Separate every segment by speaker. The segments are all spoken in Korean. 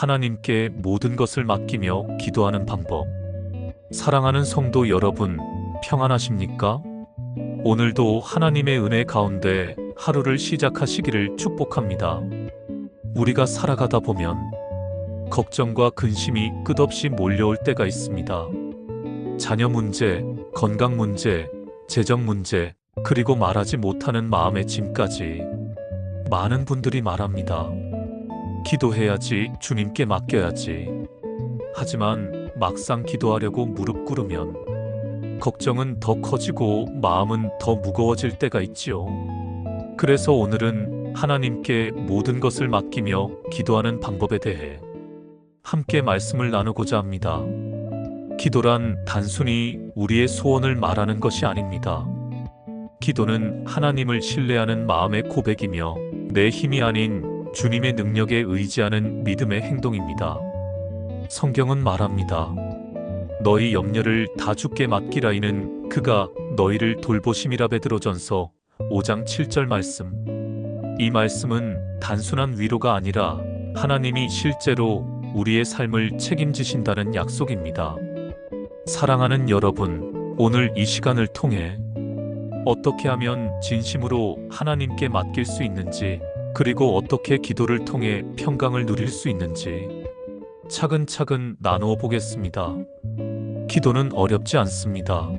Speaker 1: 하나님께 모든 것을 맡기며 기도하는 방법. 사랑하는 성도 여러분, 평안하십니까? 오늘도 하나님의 은혜 가운데 하루를 시작하시기를 축복합니다. 우리가 살아가다 보면 걱정과 근심이 끝없이 몰려올 때가 있습니다. 자녀 문제, 건강 문제, 재정 문제, 그리고 말하지 못하는 마음의 짐까지 많은 분들이 말합니다. 기도해야지, 주님께 맡겨야지. 하지만 막상 기도하려고 무릎 꿇으면 걱정은 더 커지고 마음은 더 무거워질 때가 있지요. 그래서 오늘은 하나님께 모든 것을 맡기며 기도하는 방법에 대해 함께 말씀을 나누고자 합니다. 기도란 단순히 우리의 소원을 말하는 것이 아닙니다. 기도는 하나님을 신뢰하는 마음의 고백이며 내 힘이 아닌 주님의 능력에 의지하는 믿음의 행동입니다. 성경은 말합니다. 너희 염려를 다 주께 맡기라 이는 그가 너희를 돌보심이라. 베드로전서 5장 7절 말씀. 이 말씀은 단순한 위로가 아니라 하나님이 실제로 우리의 삶을 책임지신다는 약속입니다. 사랑하는 여러분, 오늘 이 시간을 통해 어떻게 하면 진심으로 하나님께 맡길 수 있는지, 그리고 어떻게 기도를 통해 평강을 누릴 수 있는지 차근차근 나누어 보겠습니다. 기도는 어렵지 않습니다.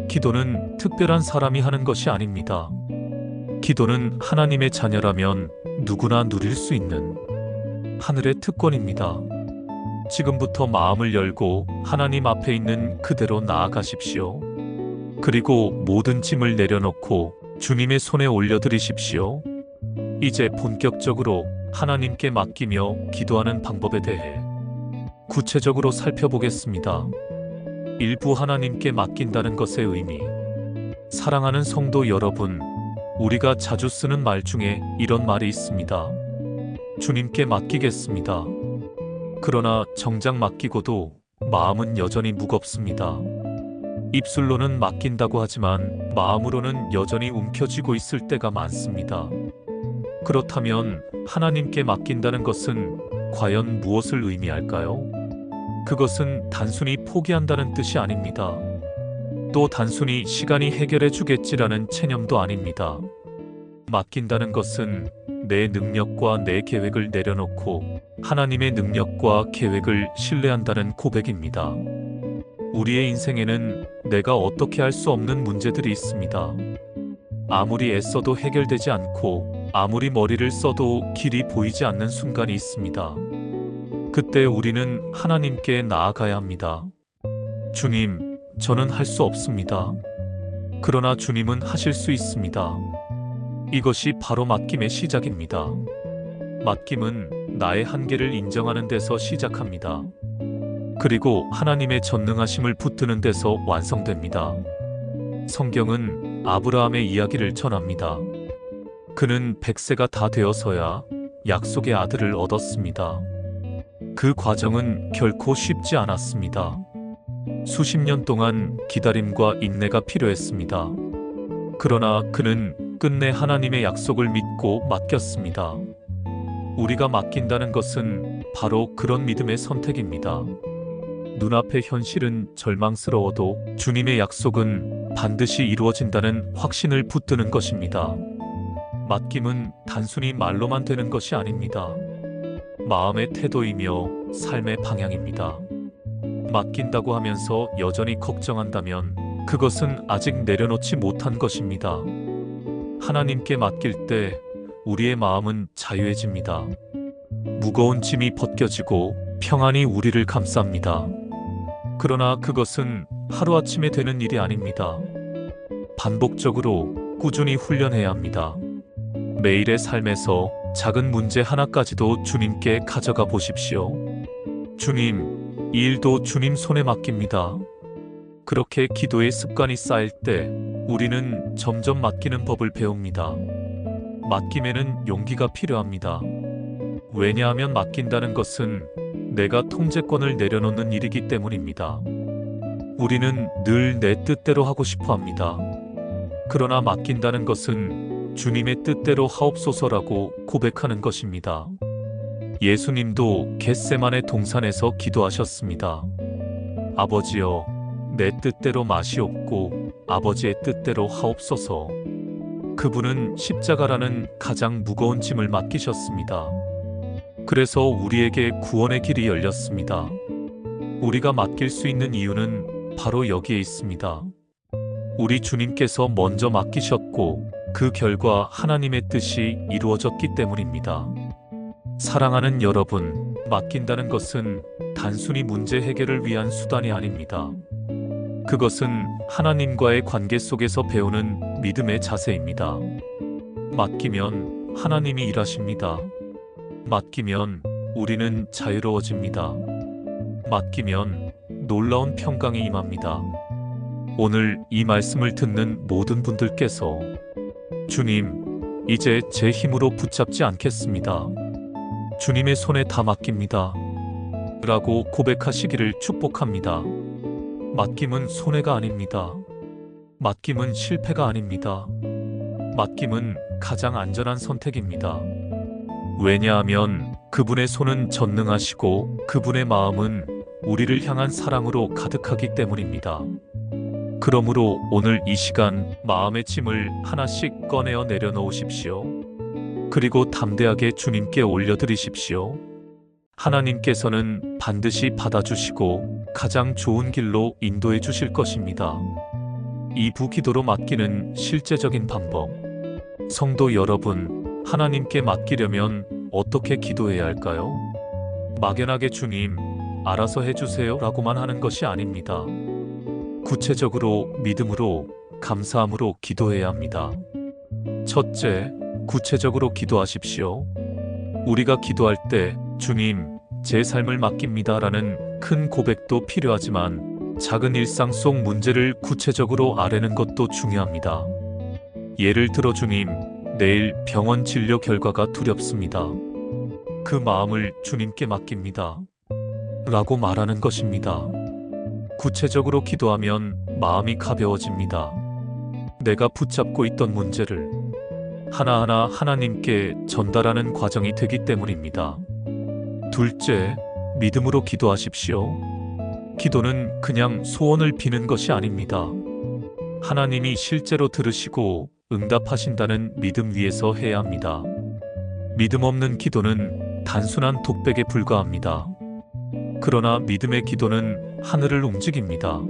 Speaker 1: 기도는 특별한 사람이 하는 것이 아닙니다. 기도는 하나님의 자녀라면 누구나 누릴 수 있는 하늘의 특권입니다. 지금부터 마음을 열고 하나님 앞에 있는 그대로 나아가십시오. 그리고 모든 짐을 내려놓고 주님의 손에 올려드리십시오. 이제 본격적으로 하나님께 맡기며 기도하는 방법에 대해 구체적으로 살펴보겠습니다. 일부 하나님께 맡긴다는 것의 의미. 사랑하는 성도 여러분, 우리가 자주 쓰는 말 중에 이런 말이 있습니다. 주님께 맡기겠습니다. 그러나 정작 맡기고도 마음은 여전히 무겁습니다. 입술로는 맡긴다고 하지만 마음으로는 여전히 움켜쥐고 있을 때가 많습니다. 그렇다면 하나님께 맡긴다는 것은 과연 무엇을 의미할까요? 그것은 단순히 포기한다는 뜻이 아닙니다. 또 단순히 시간이 해결해 주겠지라는 체념도 아닙니다. 맡긴다는 것은 내 능력과 내 계획을 내려놓고 하나님의 능력과 계획을 신뢰한다는 고백입니다. 우리의 인생에는 내가 어떻게 할 수 없는 문제들이 있습니다. 아무리 애써도 해결되지 않고 아무리 머리를 써도 길이 보이지 않는 순간이 있습니다. 그때 우리는 하나님께 나아가야 합니다. 주님, 저는 할 수 없습니다. 그러나 주님은 하실 수 있습니다. 이것이 바로 맡김의 시작입니다. 맡김은 나의 한계를 인정하는 데서 시작합니다. 그리고 하나님의 전능하심을 붙드는 데서 완성됩니다. 성경은 아브라함의 이야기를 전합니다. 그는 100세가 다 되어서야 약속의 아들을 얻었습니다. 그 과정은 결코 쉽지 않았습니다. 수십 년 동안 기다림과 인내가 필요했습니다. 그러나 그는 끝내 하나님의 약속을 믿고 맡겼습니다. 우리가 맡긴다는 것은 바로 그런 믿음의 선택입니다. 눈앞의 현실은 절망스러워도 주님의 약속은 반드시 이루어진다는 확신을 붙드는 것입니다. 맡김은 단순히 말로만 되는 것이 아닙니다. 마음의 태도이며 삶의 방향입니다. 맡긴다고 하면서 여전히 걱정한다면 그것은 아직 내려놓지 못한 것입니다. 하나님께 맡길 때 우리의 마음은 자유해집니다. 무거운 짐이 벗겨지고 평안이 우리를 감쌉니다. 그러나 그것은 하루아침에 되는 일이 아닙니다. 반복적으로 꾸준히 훈련해야 합니다. 매일의 삶에서 작은 문제 하나까지도 주님께 가져가 보십시오. 주님, 이 일도 주님 손에 맡깁니다. 그렇게 기도의 습관이 쌓일 때 우리는 점점 맡기는 법을 배웁니다. 맡김에는 용기가 필요합니다. 왜냐하면 맡긴다는 것은 내가 통제권을 내려놓는 일이기 때문입니다. 우리는 늘 내 뜻대로 하고 싶어 합니다. 그러나 맡긴다는 것은 주님의 뜻대로 하옵소서라고 고백하는 것입니다. 예수님도 겟세마네 동산에서 기도하셨습니다. 아버지여, 내 뜻대로 마시옵고 아버지의 뜻대로 하옵소서. 그분은 십자가라는 가장 무거운 짐을 맡기셨습니다. 그래서 우리에게 구원의 길이 열렸습니다. 우리가 맡길 수 있는 이유는 바로 여기에 있습니다. 우리 주님께서 먼저 맡기셨고 그 결과 하나님의 뜻이 이루어졌기 때문입니다. 사랑하는 여러분, 맡긴다는 것은 단순히 문제 해결을 위한 수단이 아닙니다. 그것은 하나님과의 관계 속에서 배우는 믿음의 자세입니다. 맡기면 하나님이 일하십니다. 맡기면 우리는 자유로워집니다. 맡기면 놀라운 평강이 임합니다. 오늘 이 말씀을 듣는 모든 분들께서 주님, 이제 제 힘으로 붙잡지 않겠습니다. 주님의 손에 다 맡깁니다. 라고 고백하시기를 축복합니다. 맡김은 손해가 아닙니다. 맡김은 실패가 아닙니다. 맡김은 가장 안전한 선택입니다. 왜냐하면 그분의 손은 전능하시고 그분의 마음은 우리를 향한 사랑으로 가득하기 때문입니다. 그러므로 오늘 이 시간 마음의 짐을 하나씩 꺼내어 내려놓으십시오. 그리고 담대하게 주님께 올려드리십시오. 하나님께서는 반드시 받아주시고 가장 좋은 길로 인도해 주실 것입니다. 이 부기도로 맡기는 실제적인 방법. 성도 여러분, 하나님께 맡기려면 어떻게 기도해야 할까요? 막연하게 주님, 알아서 해주세요 라고만 하는 것이 아닙니다. 구체적으로 믿음으로, 감사함으로 기도해야 합니다. 첫째, 구체적으로 기도하십시오. 우리가 기도할 때 주님, 제 삶을 맡깁니다 라는 큰 고백도 필요하지만 작은 일상 속 문제를 구체적으로 아뢰는 것도 중요합니다. 예를 들어 주님, 내일 병원 진료 결과가 두렵습니다. 그 마음을 주님께 맡깁니다. 라고 말하는 것입니다. 구체적으로 기도하면 마음이 가벼워집니다. 내가 붙잡고 있던 문제를 하나하나 하나님께 전달하는 과정이 되기 때문입니다. 둘째, 믿음으로 기도하십시오. 기도는 그냥 소원을 비는 것이 아닙니다. 하나님이 실제로 들으시고 응답하신다는 믿음 위에서 해야 합니다. 믿음 없는 기도는 단순한 독백에 불과합니다. 그러나 믿음의 기도는 하늘을 움직입니다.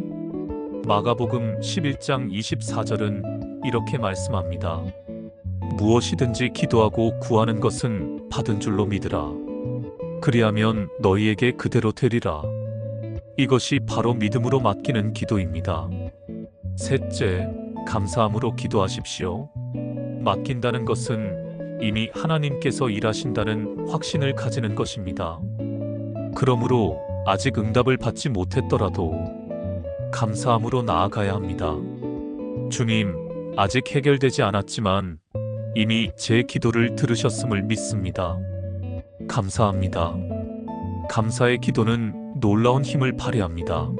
Speaker 1: 마가복음 11장 24절은 이렇게 말씀합니다. 무엇이든지 기도하고 구하는 것은 받은 줄로 믿으라. 그리하면 너희에게 그대로 되리라. 이것이 바로 믿음으로 맡기는 기도입니다. 셋째, 감사함으로 기도하십시오. 맡긴다는 것은 이미 하나님께서 일하신다는 확신을 가지는 것입니다. 그러므로 아직 응답을 받지 못했더라도 감사함으로 나아가야 합니다. 주님, 아직 해결되지 않았지만 이미 제 기도를 들으셨음을 믿습니다. 감사합니다. 감사의 기도는 놀라운 힘을 발휘합니다.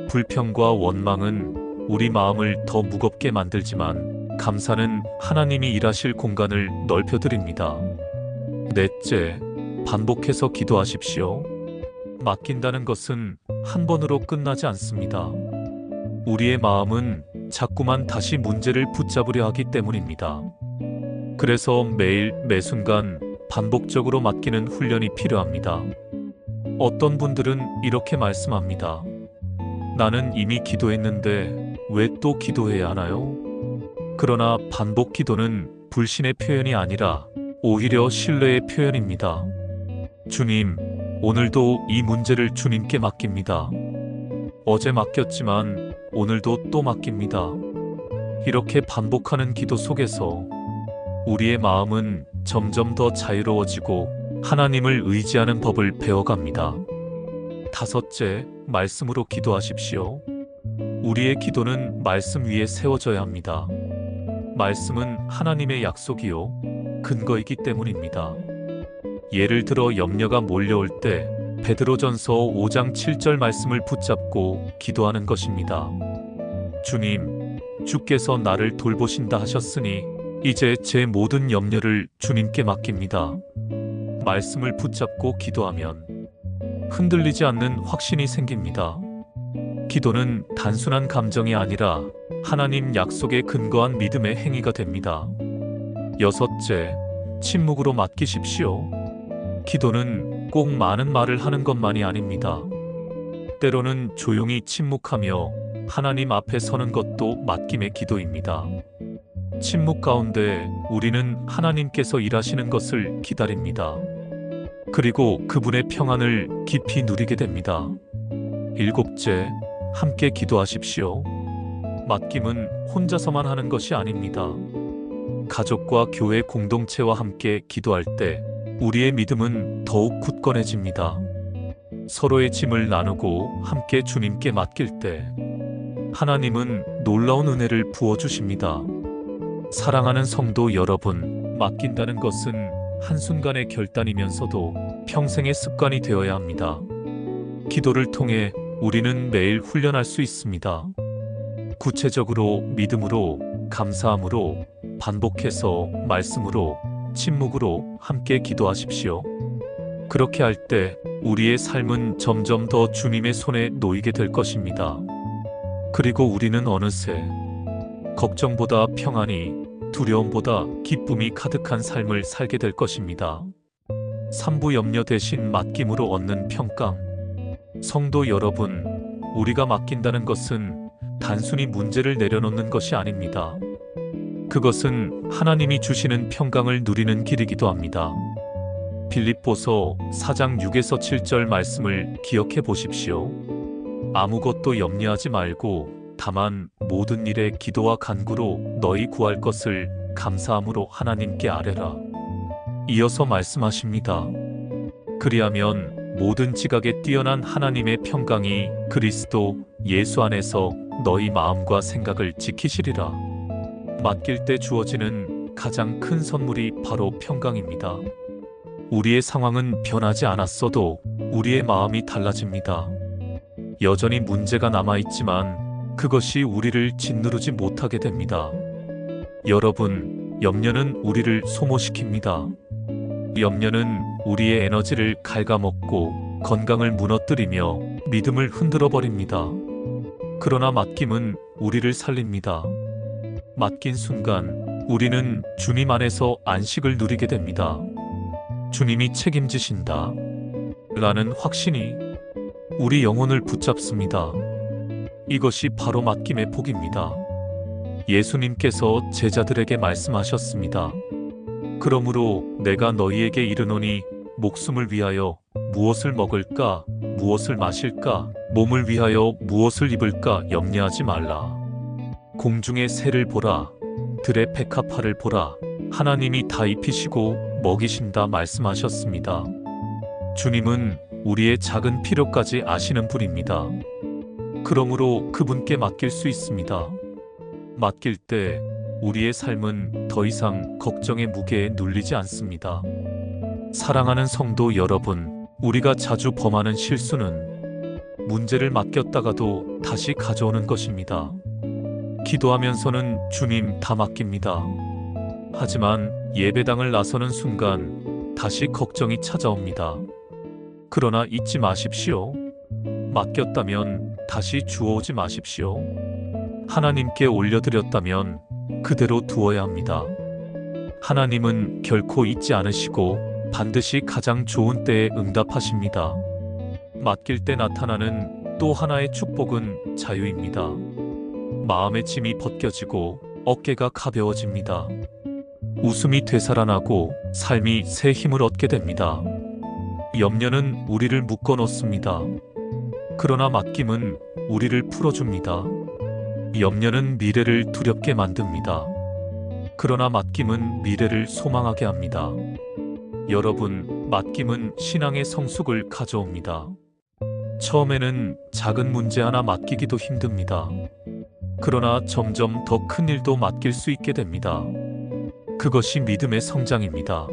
Speaker 1: 불평과 원망은 우리 마음을 더 무겁게 만들지만 감사는 하나님이 일하실 공간을 넓혀드립니다. 넷째, 반복해서 기도하십시오. 맡긴다는 것은 한 번으로 끝나지 않습니다. 우리의 마음은 자꾸만 다시 문제를 붙잡으려 하기 때문입니다. 그래서 매일 매순간 반복적으로 맡기는 훈련이 필요합니다. 어떤 분들은 이렇게 말씀합니다. 나는 이미 기도했는데 왜 또 기도해야 하나요? 그러나 반복 기도는 불신의 표현이 아니라 오히려 신뢰의 표현입니다. 주님, 오늘도 이 문제를 주님께 맡깁니다. 어제 맡겼지만 오늘도 또 맡깁니다. 이렇게 반복하는 기도 속에서 우리의 마음은 점점 더 자유로워지고 하나님을 의지하는 법을 배워갑니다. 다섯째, 말씀으로 기도하십시오. 우리의 기도는 말씀 위에 세워져야 합니다. 말씀은 하나님의 약속이요, 근거이기 때문입니다. 예를 들어 염려가 몰려올 때 베드로전서 5장 7절 말씀을 붙잡고 기도하는 것입니다. 주님, 주께서 나를 돌보신다 하셨으니 이제 제 모든 염려를 주님께 맡깁니다. 말씀을 붙잡고 기도하면 흔들리지 않는 확신이 생깁니다. 기도는 단순한 감정이 아니라 하나님 약속에 근거한 믿음의 행위가 됩니다. 여섯째, 침묵으로 맡기십시오. 기도는 꼭 많은 말을 하는 것만이 아닙니다. 때로는 조용히 침묵하며 하나님 앞에 서는 것도 맡김의 기도입니다. 침묵 가운데 우리는 하나님께서 일하시는 것을 기다립니다. 그리고 그분의 평안을 깊이 누리게 됩니다. 일곱째, 함께 기도하십시오. 맡김은 혼자서만 하는 것이 아닙니다. 가족과 교회 공동체와 함께 기도할 때 우리의 믿음은 더욱 굳건해집니다. 서로의 짐을 나누고 함께 주님께 맡길 때 하나님은 놀라운 은혜를 부어주십니다. 사랑하는 성도 여러분, 맡긴다는 것은 한순간의 결단이면서도 평생의 습관이 되어야 합니다. 기도를 통해 우리는 매일 훈련할 수 있습니다. 구체적으로 믿음으로, 감사함으로, 반복해서 말씀으로, 침묵으로 함께 기도하십시오. 그렇게 할 때 우리의 삶은 점점 더 주님의 손에 놓이게 될 것입니다. 그리고 우리는 어느새 걱정보다 평안이, 두려움보다 기쁨이 가득한 삶을 살게 될 것입니다. 삼부 염려 대신 맡김으로 얻는 평강. 성도 여러분, 우리가 맡긴다는 것은 단순히 문제를 내려놓는 것이 아닙니다. 그것은 하나님이 주시는 평강을 누리는 길이기도 합니다. 빌립보서 4장 6에서 7절 말씀을 기억해 보십시오. 아무것도 염려하지 말고 다만 모든 일에 기도와 간구로 너희 구할 것을 감사함으로 하나님께 아뢰라. 이어서 말씀하십니다. 그리하면 모든 지각에 뛰어난 하나님의 평강이 그리스도 예수 안에서 너희 마음과 생각을 지키시리라. 맡길 때 주어지는 가장 큰 선물이 바로 평강입니다. 우리의 상황은 변하지 않았어도 우리의 마음이 달라집니다. 여전히 문제가 남아있지만 그것이 우리를 짓누르지 못하게 됩니다. 여러분, 염려는 우리를 소모시킵니다. 염려는 우리의 에너지를 갉아먹고 건강을 무너뜨리며 믿음을 흔들어 버립니다. 그러나 맡김은 우리를 살립니다. 맡긴 순간 우리는 주님 안에서 안식을 누리게 됩니다. 주님이 책임지신다 라는 확신이 우리 영혼을 붙잡습니다. 이것이 바로 맡김의 복입니다. 예수님께서 제자들에게 말씀하셨습니다. 그러므로 내가 너희에게 이르노니 목숨을 위하여 무엇을 먹을까, 무엇을 마실까, 몸을 위하여 무엇을 입을까 염려하지 말라. 공중의 새를 보라, 들의 백합화를 보라. 하나님이 다 입히시고 먹이신다 말씀하셨습니다. 주님은 우리의 작은 필요까지 아시는 분입니다. 그러므로 그분께 맡길 수 있습니다. 맡길 때 우리의 삶은 더 이상 걱정의 무게에 눌리지 않습니다. 사랑하는 성도 여러분, 우리가 자주 범하는 실수는 문제를 맡겼다가도 다시 가져오는 것입니다. 기도하면서는 주님 다 맡깁니다. 하지만 예배당을 나서는 순간 다시 걱정이 찾아옵니다. 그러나 잊지 마십시오. 맡겼다면 다시 주워오지 마십시오. 하나님께 올려드렸다면 그대로 두어야 합니다. 하나님은 결코 잊지 않으시고 반드시 가장 좋은 때에 응답하십니다. 맡길 때 나타나는 또 하나의 축복은 자유입니다. 마음의 짐이 벗겨지고 어깨가 가벼워집니다. 웃음이 되살아나고 삶이 새 힘을 얻게 됩니다. 염려는 우리를 묶어 놓습니다. 그러나 맡김은 우리를 풀어줍니다. 염려는 미래를 두렵게 만듭니다. 그러나 맡김은 미래를 소망하게 합니다. 여러분, 맡김은 신앙의 성숙을 가져옵니다. 처음에는 작은 문제 하나 맡기기도 힘듭니다. 그러나 점점 더 큰 일도 맡길 수 있게 됩니다. 그것이 믿음의 성장입니다.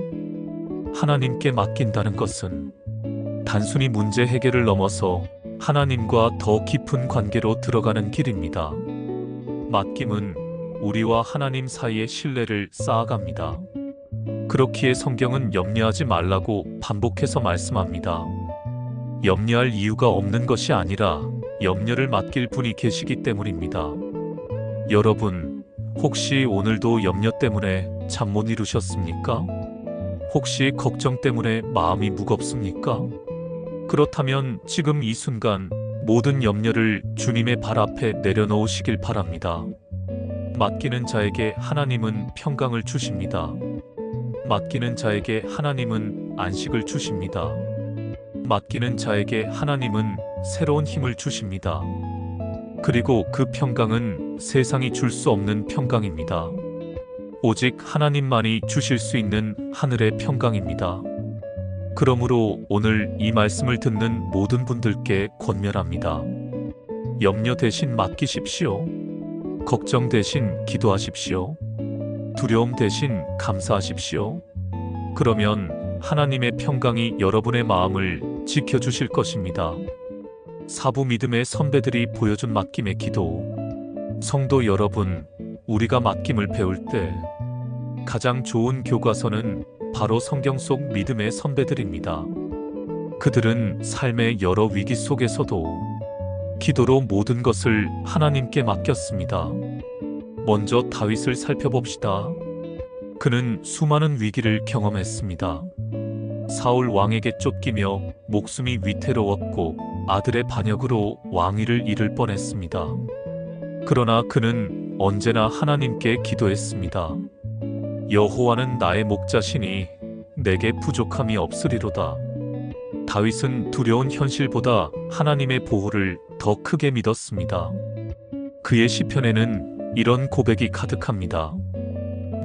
Speaker 1: 하나님께 맡긴다는 것은 단순히 문제 해결을 넘어서 하나님과 더 깊은 관계로 들어가는 길입니다. 맡김은 우리와 하나님 사이의 신뢰를 쌓아갑니다. 그렇기에 성경은 염려하지 말라고 반복해서 말씀합니다. 염려할 이유가 없는 것이 아니라 염려를 맡길 분이 계시기 때문입니다. 여러분, 혹시 오늘도 염려 때문에 잠 못 이루셨습니까? 혹시 걱정 때문에 마음이 무겁습니까? 그렇다면 지금 이 순간 모든 염려를 주님의 발 앞에 내려놓으시길 바랍니다. 맡기는 자에게 하나님은 평강을 주십니다. 맡기는 자에게 하나님은 안식을 주십니다. 맡기는 자에게 하나님은 새로운 힘을 주십니다. 그리고 그 평강은 세상이 줄 수 없는 평강입니다. 오직 하나님만이 주실 수 있는 하늘의 평강입니다. 그러므로 오늘 이 말씀을 듣는 모든 분들께 권면합니다. 염려 대신 맡기십시오. 걱정 대신 기도하십시오. 두려움 대신 감사하십시오. 그러면 하나님의 평강이 여러분의 마음을 지켜주실 것입니다. 사부 믿음의 선배들이 보여준 맡김의 기도. 성도 여러분, 우리가 맡김을 배울 때 가장 좋은 교과서는 바로 성경 속 믿음의 선배들입니다. 그들은 삶의 여러 위기 속에서도 기도로 모든 것을 하나님께 맡겼습니다. 먼저 다윗을 살펴봅시다. 그는 수많은 위기를 경험했습니다. 사울 왕에게 쫓기며 목숨이 위태로웠고 아들의 반역으로 왕위를 잃을 뻔했습니다. 그러나 그는 언제나 하나님께 기도했습니다. 여호와는 나의 목자시니 내게 부족함이 없으리로다. 다윗은 두려운 현실보다 하나님의 보호를 더 크게 믿었습니다. 그의 시편에는 이런 고백이 가득합니다.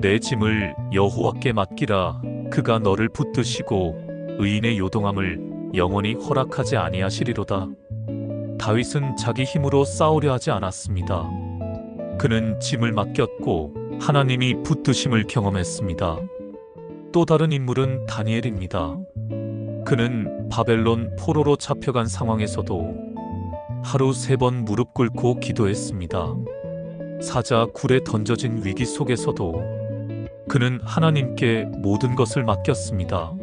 Speaker 1: 내 짐을 여호와께 맡기라. 그가 너를 붙드시고 의인의 요동함을 영원히 허락하지 아니하시리로다. 다윗은 자기 힘으로 싸우려 하지 않았습니다. 그는 짐을 맡겼고 하나님이 붙드심을 경험했습니다. 또 다른 인물은 다니엘입니다. 그는 바벨론 포로로 잡혀간 상황에서도 하루 3번 무릎 꿇고 기도했습니다. 사자 굴에 던져진 위기 속에서도 그는 하나님께 모든 것을 맡겼습니다.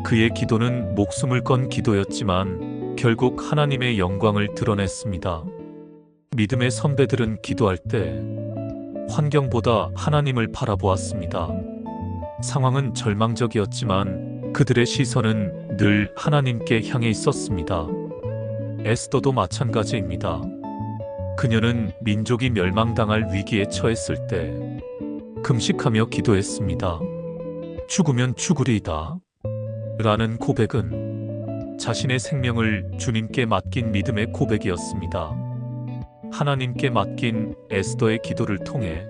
Speaker 1: 그의 기도는 목숨을 건 기도였지만 결국 하나님의 영광을 드러냈습니다. 믿음의 선배들은 기도할 때 환경보다 하나님을 바라보았습니다. 상황은 절망적이었지만 그들의 시선은 늘 하나님께 향해 있었습니다. 에스더도 마찬가지입니다. 그녀는 민족이 멸망당할 위기에 처했을 때 금식하며 기도했습니다. 죽으면 죽으리이다. 라는 고백은 자신의 생명을 주님께 맡긴 믿음의 고백이었습니다. 하나님께 맡긴 에스더의 기도를 통해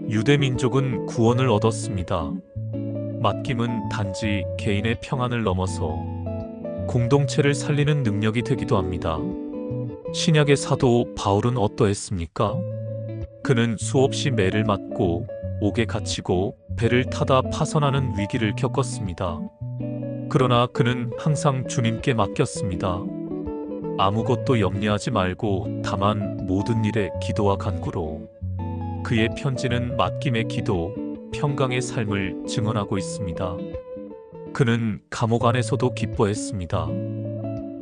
Speaker 1: 유대 민족은 구원을 얻었습니다. 맡김은 단지 개인의 평안을 넘어서 공동체를 살리는 능력이 되기도 합니다. 신약의 사도 바울은 어떠했습니까? 그는 수없이 매를 맞고 옥에 갇히고 배를 타다 파선하는 위기를 겪었습니다. 그러나 그는 항상 주님께 맡겼습니다. 아무것도 염려하지 말고 다만 모든 일에 기도와 간구로. 그의 편지는 맡김의 기도, 평강의 삶을 증언하고 있습니다. 그는 감옥 안에서도 기뻐했습니다.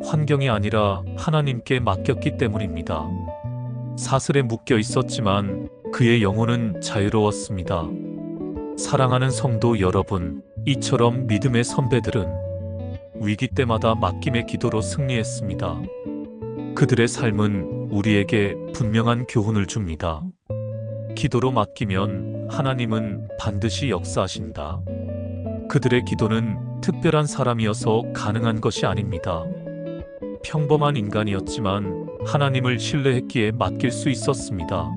Speaker 1: 환경이 아니라 하나님께 맡겼기 때문입니다. 사슬에 묶여 있었지만 그의 영혼은 자유로웠습니다. 사랑하는 성도 여러분, 이처럼 믿음의 선배들은 위기 때마다 맡김의 기도로 승리했습니다. 그들의 삶은 우리에게 분명한 교훈을 줍니다. 기도로 맡기면 하나님은 반드시 역사하신다. 그들의 기도는 특별한 사람이어서 가능한 것이 아닙니다. 평범한 인간이었지만 하나님을 신뢰했기에 맡길 수 있었습니다.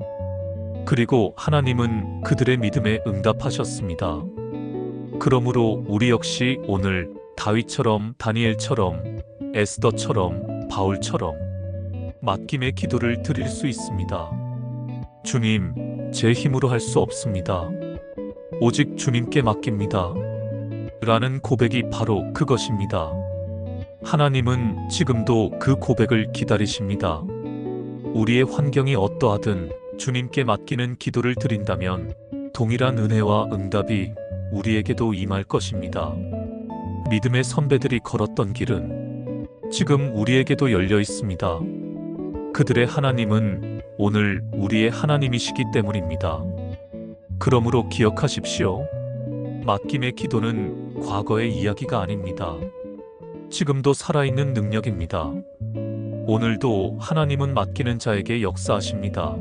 Speaker 1: 그리고 하나님은 그들의 믿음에 응답하셨습니다. 그러므로 우리 역시 오늘 다윗처럼, 다니엘처럼, 에스더처럼, 바울처럼 맡김의 기도를 드릴 수 있습니다. 주님, 제 힘으로 할 수 없습니다. 오직 주님께 맡깁니다. 라는 고백이 바로 그것입니다. 하나님은 지금도 그 고백을 기다리십니다. 우리의 환경이 어떠하든 주님께 맡기는 기도를 드린다면 동일한 은혜와 응답이 우리에게도 임할 것입니다. 믿음의 선배들이 걸었던 길은 지금 우리에게도 열려 있습니다. 그들의 하나님은 오늘 우리의 하나님이시기 때문입니다. 그러므로 기억하십시오. 맡김의 기도는 과거의 이야기가 아닙니다. 지금도 살아있는 능력입니다. 오늘도 하나님은 맡기는 자에게 역사하십니다.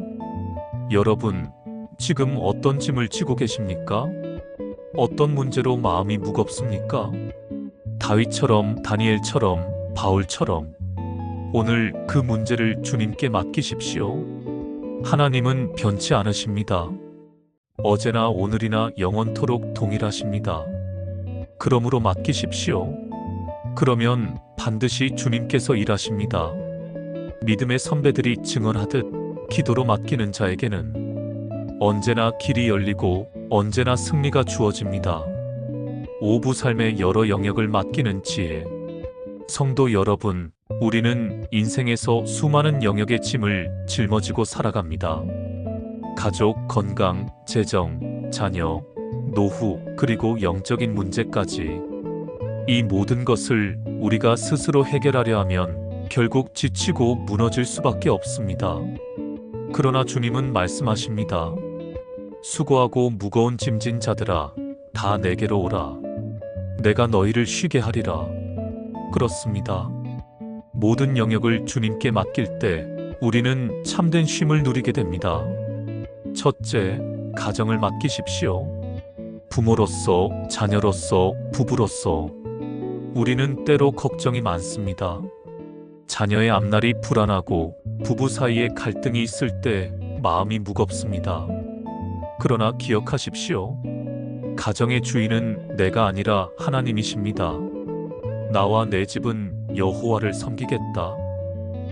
Speaker 1: 여러분, 지금 어떤 짐을 지고 계십니까? 어떤 문제로 마음이 무겁습니까? 다윗처럼, 다니엘처럼, 바울처럼 오늘 그 문제를 주님께 맡기십시오. 하나님은 변치 않으십니다. 어제나 오늘이나 영원토록 동일하십니다. 그러므로 맡기십시오. 그러면 반드시 주님께서 일하십니다. 믿음의 선배들이 증언하듯 기도로 맡기는 자에게는 언제나 길이 열리고 언제나 승리가 주어집니다. 오부 삶의 여러 영역을 맡기는 지혜. 성도 여러분, 우리는 인생에서 수많은 영역의 짐을 짊어지고 살아갑니다. 가족, 건강, 재정, 자녀, 노후, 그리고 영적인 문제까지. 이 모든 것을 우리가 스스로 해결하려 하면 결국 지치고 무너질 수밖에 없습니다. 그러나 주님은 말씀하십니다. 수고하고 무거운 짐진 자들아, 다 내게로 오라. 내가 너희를 쉬게 하리라. 그렇습니다. 모든 영역을 주님께 맡길 때 우리는 참된 쉼을 누리게 됩니다. 첫째, 가정을 맡기십시오. 부모로서, 자녀로서, 부부로서 우리는 때로 걱정이 많습니다. 자녀의 앞날이 불안하고 부부 사이에 갈등이 있을 때 마음이 무겁습니다. 그러나 기억하십시오. 가정의 주인은 내가 아니라 하나님이십니다. 나와 내 집은 여호와를 섬기겠다.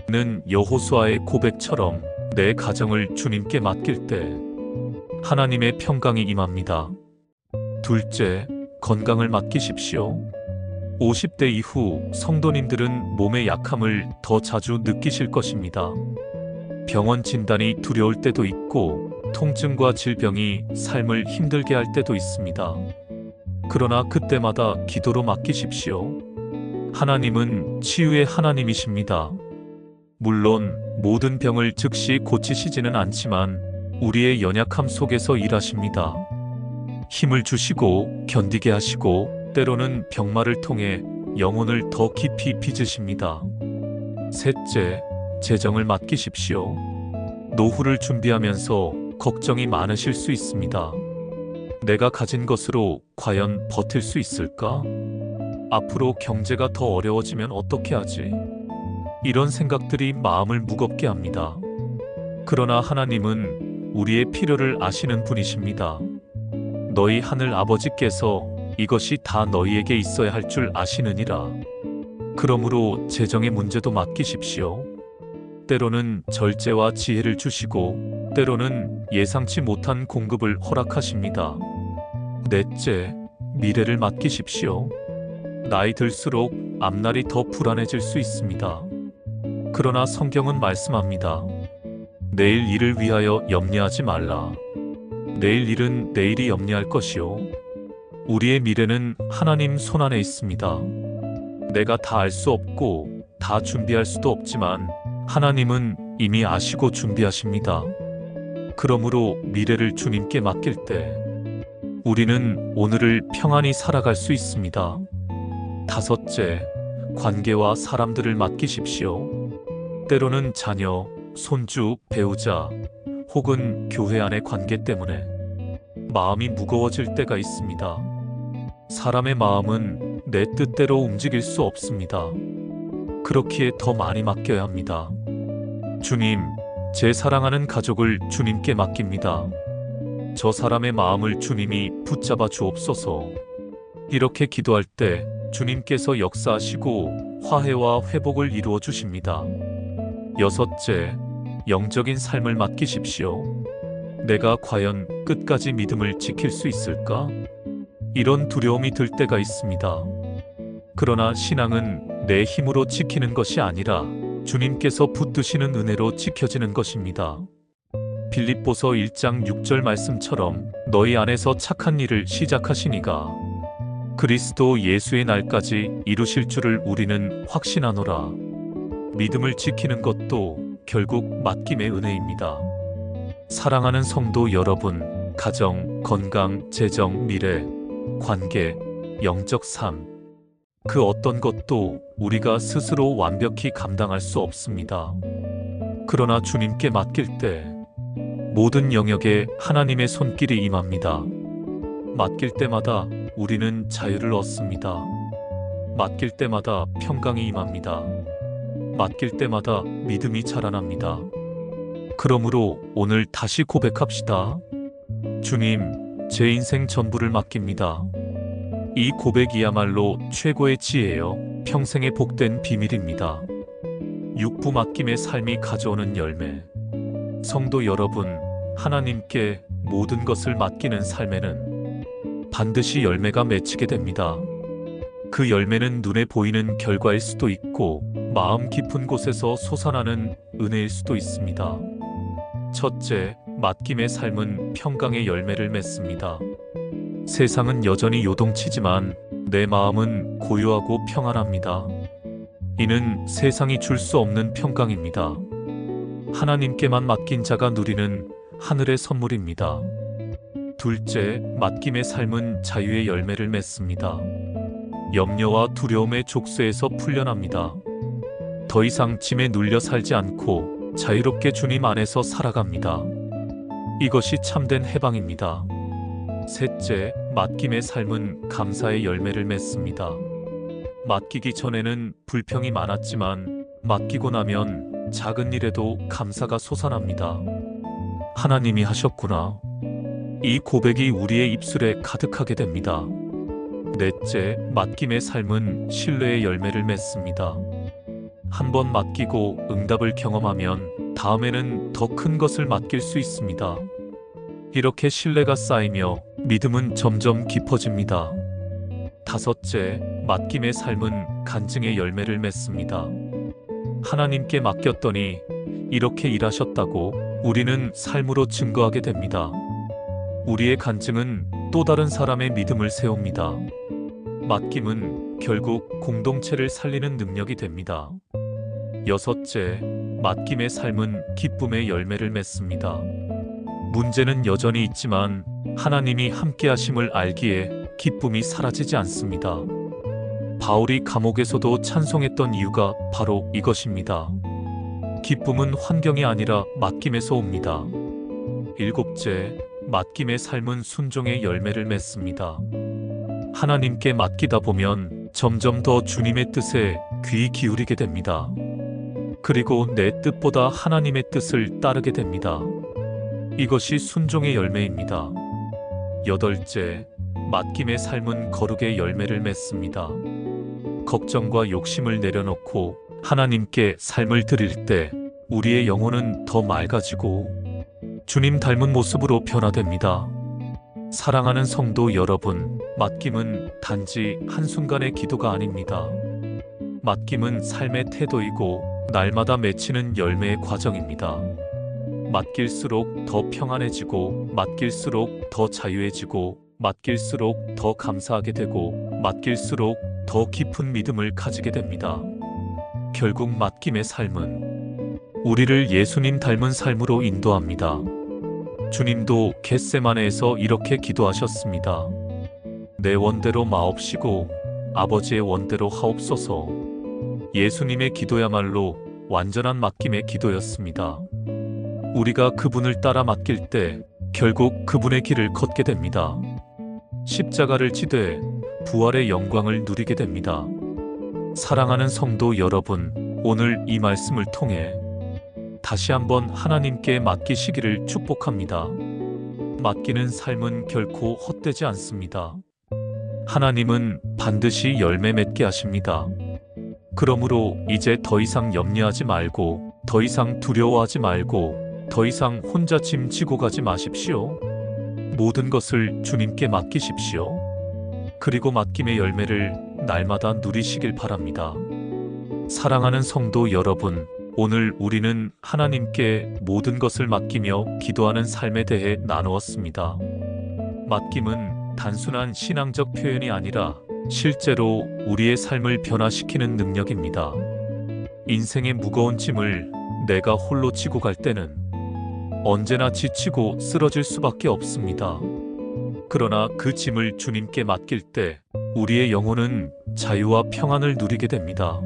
Speaker 1: 는 여호수아의 고백처럼 내 가정을 주님께 맡길 때 하나님의 평강이 임합니다. 둘째, 건강을 맡기십시오. 50대 이후 성도님들은 몸의 약함을 더 자주 느끼실 것입니다. 병원 진단이 두려울 때도 있고 통증과 질병이 삶을 힘들게 할 때도 있습니다. 그러나 그때마다 기도로 맡기십시오. 하나님은 치유의 하나님이십니다. 물론 모든 병을 즉시 고치시지는 않지만 우리의 연약함 속에서 일하십니다. 힘을 주시고 견디게 하시고 때로는 병마를 통해 영혼을 더 깊이 빚으십니다. 셋째, 재정을 맡기십시오. 노후를 준비하면서 걱정이 많으실 수 있습니다. 내가 가진 것으로 과연 버틸 수 있을까? 앞으로 경제가 더 어려워지면 어떻게 하지? 이런 생각들이 마음을 무겁게 합니다. 그러나 하나님은 우리의 필요를 아시는 분이십니다. 너희 하늘 아버지께서 이것이 다 너희에게 있어야 할 줄 아시느니라. 그러므로 재정의 문제도 맡기십시오. 때로는 절제와 지혜를 주시고 때로는 예상치 못한 공급을 허락하십니다. 넷째, 미래를 맡기십시오. 나이 들수록 앞날이 더 불안해질 수 있습니다. 그러나 성경은 말씀합니다. 내일 일을 위하여 염려하지 말라. 내일 일은 내일이 염려할 것이요. 우리의 미래는 하나님 손안에 있습니다. 내가 다 알 수 없고 다 준비할 수도 없지만 하나님은 이미 아시고 준비하십니다. 그러므로 미래를 주님께 맡길 때 우리는 오늘을 평안히 살아갈 수 있습니다. 다섯째, 관계와 사람들을 맡기십시오. 때로는 자녀, 손주, 배우자 혹은 교회 안의 관계 때문에 마음이 무거워질 때가 있습니다. 사람의 마음은 내 뜻대로 움직일 수 없습니다. 그렇기에 더 많이 맡겨야 합니다. 주님, 제 사랑하는 가족을 주님께 맡깁니다. 저 사람의 마음을 주님이 붙잡아 주옵소서. 이렇게 기도할 때 주님께서 역사하시고 화해와 회복을 이루어 주십니다. 여섯째, 영적인 삶을 맡기십시오. 내가 과연 끝까지 믿음을 지킬 수 있을까? 이런 두려움이 들 때가 있습니다. 그러나 신앙은 내 힘으로 지키는 것이 아니라 주님께서 붙드시는 은혜로 지켜지는 것입니다. 빌립보서 1장 6절 말씀처럼 너희 안에서 착한 일을 시작하시니가 그리스도 예수의 날까지 이루실 줄을 우리는 확신하노라. 믿음을 지키는 것도 결국 맡김의 은혜입니다. 사랑하는 성도 여러분, 가정, 건강, 재정, 미래, 관계, 영적 삶, 그 어떤 것도 우리가 스스로 완벽히 감당할 수 없습니다. 그러나 주님께 맡길 때 모든 영역에 하나님의 손길이 임합니다. 맡길 때마다 우리는 자유를 얻습니다. 맡길 때마다 평강이 임합니다. 맡길 때마다 믿음이 자라납니다. 그러므로 오늘 다시 고백합시다. 주님, 제 인생 전부를 맡깁니다. 이 고백이야말로 최고의 지혜요, 평생의 복된 비밀입니다. 육부 맡김의 삶이 가져오는 열매. 성도 여러분, 하나님께 모든 것을 맡기는 삶에는 반드시 열매가 맺히게 됩니다. 그 열매는 눈에 보이는 결과일 수도 있고 마음 깊은 곳에서 솟아나는 은혜일 수도 있습니다. 첫째, 맡김의 삶은 평강의 열매를 맺습니다. 세상은 여전히 요동치지만 내 마음은 고요하고 평안합니다. 이는 세상이 줄 수 없는 평강입니다. 하나님께만 맡긴 자가 누리는 하늘의 선물입니다. 둘째, 맡김의 삶은 자유의 열매를 맺습니다. 염려와 두려움의 족쇄에서 풀려납니다. 더 이상 짐에 눌려 살지 않고 자유롭게 주님 안에서 살아갑니다. 이것이 참된 해방입니다. 셋째, 맡김의 삶은 감사의 열매를 맺습니다. 맡기기 전에는 불평이 많았지만 맡기고 나면 작은 일에도 감사가 솟아납니다. 하나님이 하셨구나. 이 고백이 우리의 입술에 가득하게 됩니다. 넷째, 맡김의 삶은 신뢰의 열매를 맺습니다. 한 번 맡기고 응답을 경험하면 다음에는 더 큰 것을 맡길 수 있습니다. 이렇게 신뢰가 쌓이며 믿음은 점점 깊어집니다. 다섯째, 맡김의 삶은 간증의 열매를 맺습니다. 하나님께 맡겼더니 이렇게 일하셨다고 우리는 삶으로 증거하게 됩니다. 우리의 간증은 또 다른 사람의 믿음을 세웁니다. 맡김은 결국 공동체를 살리는 능력이 됩니다. 여섯째, 맡김의 삶은 기쁨의 열매를 맺습니다. 문제는 여전히 있지만 하나님이 함께 하심을 알기에 기쁨이 사라지지 않습니다. 바울이 감옥에서도 찬송했던 이유가 바로 이것입니다. 기쁨은 환경이 아니라 맡김에서 옵니다. 일곱째, 맡김의 삶은 순종의 열매를 맺습니다. 하나님께 맡기다 보면 점점 더 주님의 뜻에 귀 기울이게 됩니다. 그리고 내 뜻보다 하나님의 뜻을 따르게 됩니다. 이것이 순종의 열매입니다. 여덟째, 맡김의 삶은 거룩의 열매를 맺습니다. 걱정과 욕심을 내려놓고 하나님께 삶을 드릴 때 우리의 영혼은 더 맑아지고 주님 닮은 모습으로 변화됩니다. 사랑하는 성도 여러분, 맡김은 단지 한순간의 기도가 아닙니다. 맡김은 삶의 태도이고 날마다 맺히는 열매의 과정입니다. 맡길수록 더 평안해지고 맡길수록 더 자유해지고 맡길수록 더 감사하게 되고 맡길수록 더 깊은 믿음을 가지게 됩니다. 결국 맡김의 삶은 우리를 예수님 닮은 삶으로 인도합니다. 주님도 겟세마네에서 이렇게 기도하셨습니다. 내 원대로 마옵시고 아버지의 원대로 하옵소서. 예수님의 기도야말로 완전한 맡김의 기도였습니다. 우리가 그분을 따라 맡길 때 결국 그분의 길을 걷게 됩니다. 십자가를 지되 부활의 영광을 누리게 됩니다. 사랑하는 성도 여러분, 오늘 이 말씀을 통해 다시 한번 하나님께 맡기시기를 축복합니다. 맡기는 삶은 결코 헛되지 않습니다. 하나님은 반드시 열매 맺게 하십니다. 그러므로 이제 더 이상 염려하지 말고, 더 이상 두려워하지 말고, 더 이상 혼자 짐 지고 가지 마십시오. 모든 것을 주님께 맡기십시오. 그리고 맡김의 열매를 날마다 누리시길 바랍니다. 사랑하는 성도 여러분, 오늘 우리는 하나님께 모든 것을 맡기며 기도하는 삶에 대해 나누었습니다. 맡김은 단순한 신앙적 표현이 아니라 실제로 우리의 삶을 변화시키는 능력입니다. 인생의 무거운 짐을 내가 홀로 지고 갈 때는 언제나 지치고 쓰러질 수밖에 없습니다. 그러나 그 짐을 주님께 맡길 때 우리의 영혼은 자유와 평안을 누리게 됩니다.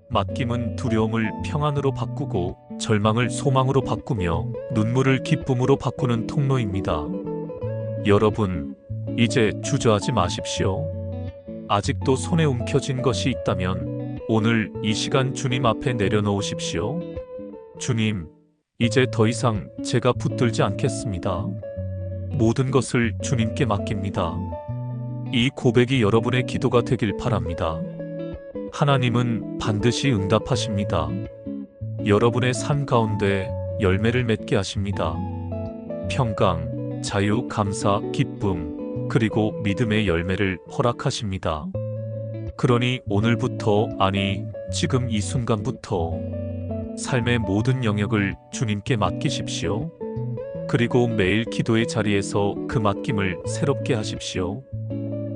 Speaker 1: 맡김은 두려움을 평안으로 바꾸고 절망을 소망으로 바꾸며 눈물을 기쁨으로 바꾸는 통로입니다. 여러분, 이제 주저하지 마십시오. 아직도 손에 움켜쥔 것이 있다면 오늘 이 시간 주님 앞에 내려놓으십시오. 주님, 이제 더 이상 제가 붙들지 않겠습니다. 모든 것을 주님께 맡깁니다. 이 고백이 여러분의 기도가 되길 바랍니다. 하나님은 반드시 응답하십니다. 여러분의 삶 가운데 열매를 맺게 하십니다. 평강, 자유, 감사, 기쁨, 그리고 믿음의 열매를 허락하십니다. 그러니 오늘부터, 아니, 지금 이 순간부터 삶의 모든 영역을 주님께 맡기십시오. 그리고 매일 기도의 자리에서 그 맡김을 새롭게 하십시오.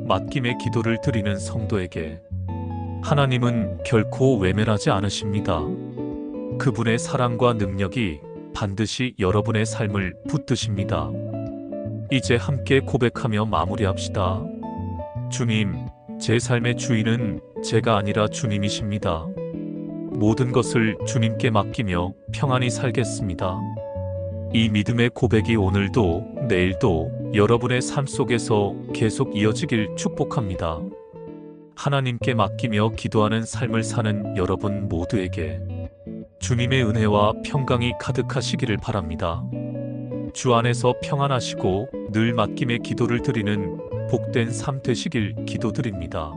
Speaker 1: 맡김의 기도를 드리는 성도에게 하나님은 결코 외면하지 않으십니다. 그분의 사랑과 능력이 반드시 여러분의 삶을 붙드십니다. 이제 함께 고백하며 마무리합시다. 주님, 제 삶의 주인은 제가 아니라 주님이십니다. 모든 것을 주님께 맡기며 평안히 살겠습니다. 이 믿음의 고백이 오늘도 내일도 여러분의 삶 속에서 계속 이어지길 축복합니다. 하나님께 맡기며 기도하는 삶을 사는 여러분 모두에게 주님의 은혜와 평강이 가득하시기를 바랍니다. 주 안에서 평안하시고 늘 맡김의 기도를 드리는 복된 삶 되시길 기도드립니다.